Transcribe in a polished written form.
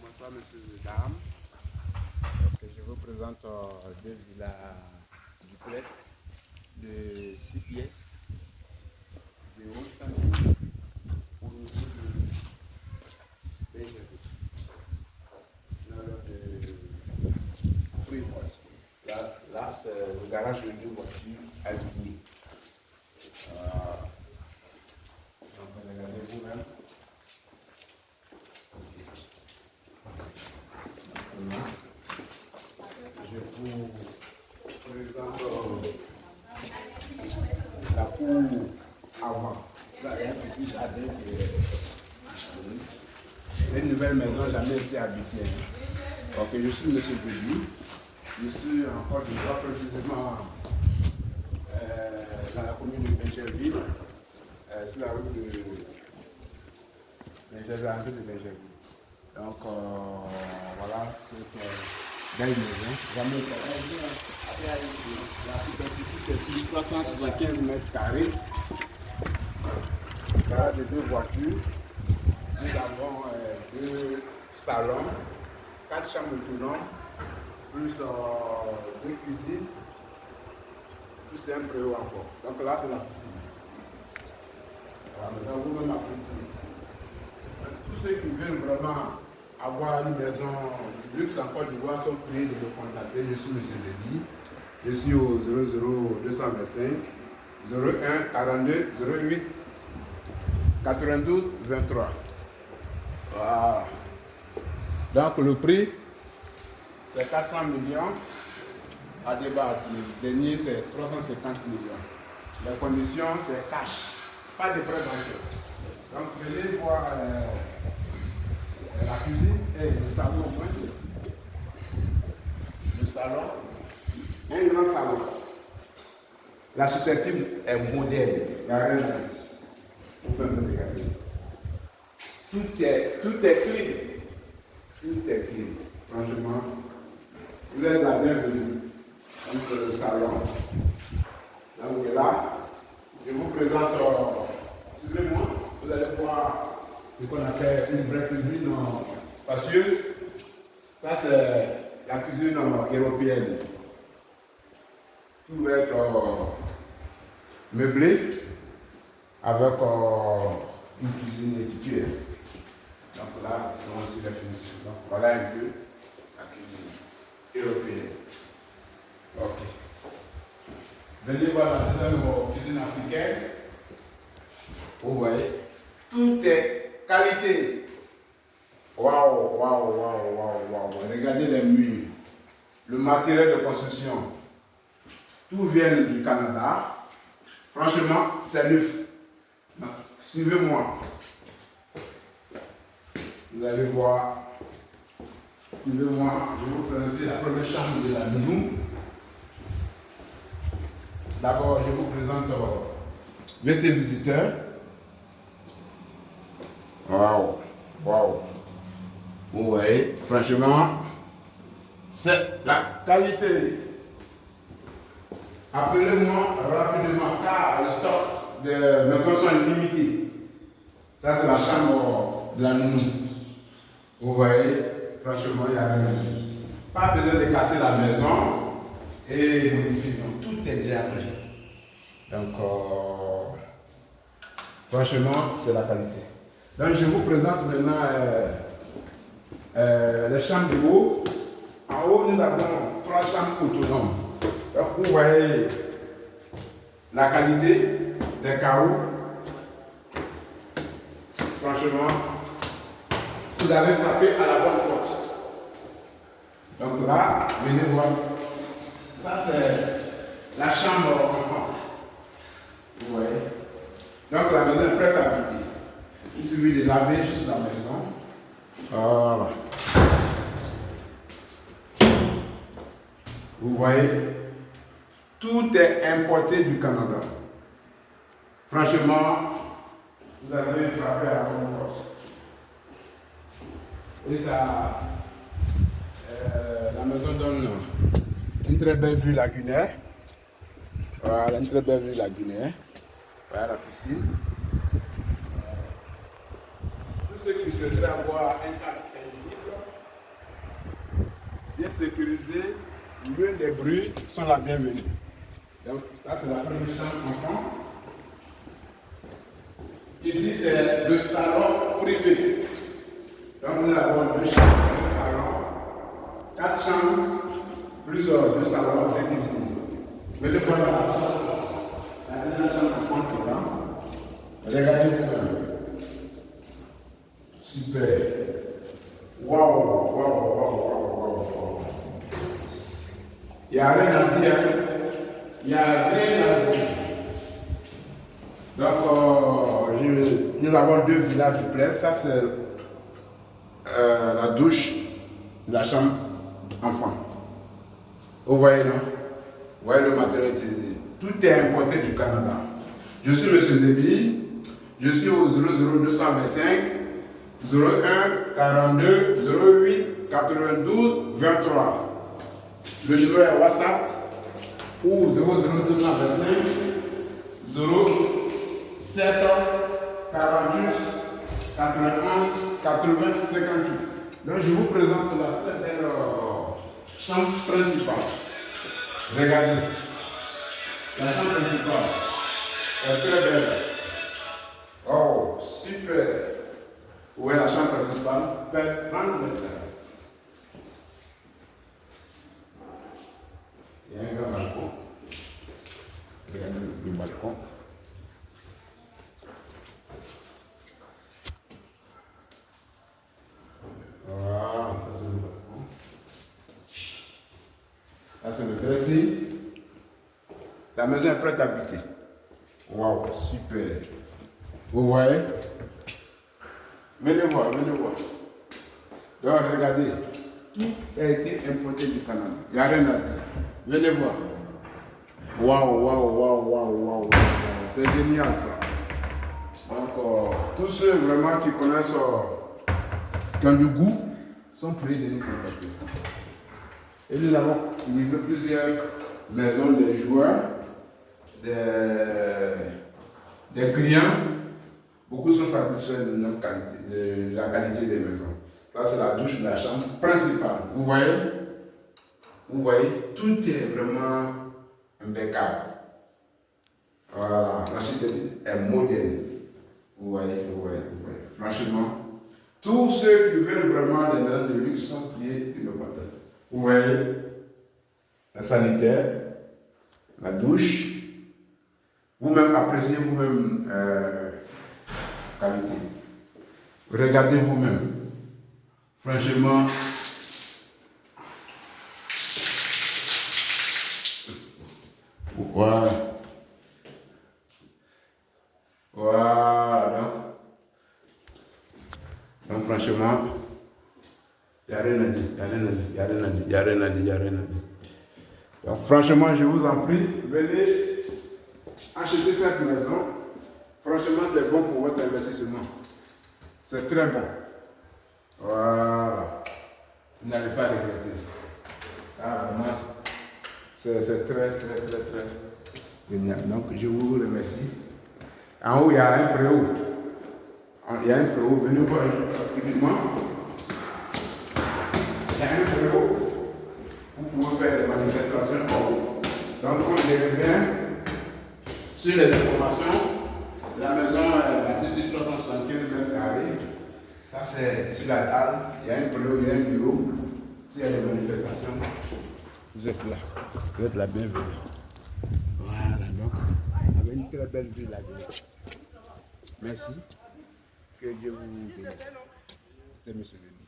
Bonsoir, messieurs et dames. Je vous présente deux villas duplex de 6 pièces de haut standing au niveau de Benjamin. Là, c'est le garage de deux voitures alignées. Donc, regardez vous-même. Je vous présente la cour avant. Là, il y a un petit jardin qui est une nouvelle maison jamais été habitée. Ok, je suis M. Zébi. Je suis en Côte d'Ivoire, précisément dans la commune de Benjerville, sur la route de Benjerville. Donc voilà, c'est belle maison. Jamais été. La superficie c'est 375 mètres carrés. Garage de deux voitures. Nous avons deux salons, 4 chambres autonomes, plus deux cuisines, plus un préau encore. Donc là, c'est la piscine. Voilà, maintenant, vous-même appréciez. Tous ceux qui veulent vraiment avoir une maison de luxe en Côte d'Ivoire sont priés de me contacter. Je suis M. Zébi. Je suis au 00225 01 42 08 92 23. Voilà. Donc le prix, c'est 400 millions à débattre. Le dernier, c'est 350 millions. Les conditions, c'est cash. Pas de prêt bancaire. Donc venez voir la cuisine et le salon au moins. Le salon, un grand salon. L'architecture est moderne. Il n'y a rien à dire. Vous pouvez me regarder. Tout est clean. Tout est clean. Franchement, vous êtes la bienvenue. Donc c'est le salon. Donc là, je vous présente, suivez-moi, vous allez voir ce qu'on appelle une vraie cuisine spacieuse. Ça c'est la cuisine européenne. Tout va être meublé avec une cuisine équipée. Donc là, ce sont aussi les finitions. Donc voilà un peu la cuisine européenne. Ok. Venez voir la deuxième cuisine africaine. Vous voyez, tout est qualité. Waouh, waouh, waouh, waouh, waouh. Regardez les murs, le matériel de construction. Tout vient du Canada. Franchement, c'est neuf. Suivez-moi. Vous allez voir. Suivez-moi. Je vais vous présenter la première chambre de la nounou. D'abord, je vous présente WC visiteur. Waouh, waouh. Vous voyez, franchement, c'est la qualité. Appelez-moi rapidement car le stock de maisons sont limités. Ça, c'est la chambre de la nounou. Vous voyez, franchement, il n'y a rien à dire. Pas besoin de casser la maison et modifier. Donc, tout est déjà prêt. Donc, franchement, c'est la qualité. Donc, je vous présente maintenant les chambres de haut. En haut, nous avons 3 chambres autonomes. Donc, vous voyez la qualité des carreaux. Franchement, vous avez frappé à la bonne porte. Donc là, venez voir. Ça, c'est la chambre enfant. Vous voyez. Donc la maison est prête à habiter. Il suffit de laver juste la maison. Voilà. Vous voyez, tout est importé du Canada. Franchement, vous avez frappé à la bonne porte. Et ça, la maison donne une très belle vue lagunaire. Voilà, une très belle vue lagunaire. Voilà la piscine. Tous ceux qui souhaiteraient avoir un cadre individuel, loin des bruits, sont la bienvenue. Donc, ça, c'est la première chambre enfant. Ici, c'est le salon privé. Donc, nous avons 2 chambres, 1 salon, 4 chambres, plus 2 salons, 2 cuisines. Venez voir la deuxième chambre enfant qui est là. Regardez-vous. Super. Waouh. Il n'y a rien à dire. Il n'y a rien à dire. Donc, nous avons 2 villas duplex. Ça, c'est la douche de la chambre enfant. Vous voyez, non? Vous voyez le matériel utilisé. Tout est importé du Canada. Je suis M. Zébi. Je suis au 00225 01 42 08 92 23. Le numéro est WhatsApp ou 00225 07 48 91 80 58. Donc je vous présente la très belle chambre principale. Regardez. La chambre principale est très belle. Oh, super. Où est la chambre principale? Fait 30 mètres. Il y a un grand balcon. Regardez le balcon. Voilà, ça c'est le balcon. Là c'est le dressing. La maison est prête à habiter. Waouh, super. Vous voyez? Venez voir. Donc regardez, tout a été importé du Canada. Il n'y a rien à dire. Venez voir. Waouh. C'est génial ça. Donc tous ceux vraiment qui connaissent, qui ont du goût, sont priés de nous contacter. Et nous avons livré plusieurs maisons des joueurs, des clients. Beaucoup sont satisfaits de notre qualité, de la qualité des maisons. Ça, c'est la douche de la chambre principale. Vous voyez, tout est vraiment impeccable. Voilà, l'architecture est moderne. Vous voyez. Franchement, tous ceux qui veulent vraiment des maisons de luxe sont priés de nos contacts. Vous voyez, la sanitaire, la douche. Vous-même appréciez vous-même qualité. Regardez vous-même. Franchement, voilà. Donc franchement, il n'y a rien à dire. Donc franchement, je vous en prie, venez acheter cette maison. Franchement, c'est bon pour votre investissement. C'est très bon. Voilà. Vous n'allez pas regretter. Vraiment, c'est très génial. Donc, je vous remercie. En haut, il y a un préau. Venez voir rapidement. Il y a un préau. Vous pouvez faire des manifestations en haut. Donc, on revient sur les informations. La maison est bâtie sur 375 mètres carrés. Ça, c'est sur la table. Il y a un préau, il y a un bureau. S'il y a des manifestations, vous êtes là. Vous êtes la bienvenue. Voilà, donc, avec une très belle vue là-dedans. Merci. Que Dieu vous bénisse. C'est M. Zébi.